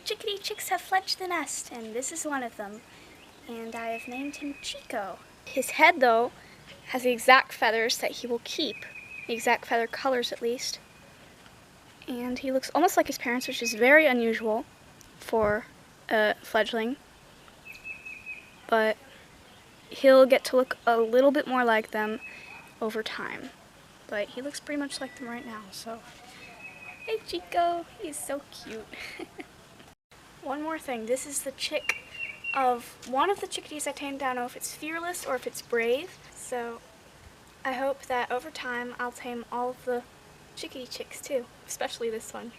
chickadee chicks have fledged the nest, and this is one of them. And I have named him Chico. His head, though, has the exact feathers that he will keep, the exact feather colors at least. And he looks almost like his parents, which is very unusual for a fledgling. But he'll get to look a little bit more like them over time. But he looks pretty much like them right now, so. Hey Chico, he's so cute. One more thing, this is the chick of one of the chickadees I tamed. I don't know if it's fearless or if it's brave, so I hope that over time I'll tame all of the chickadee chicks too, especially this one.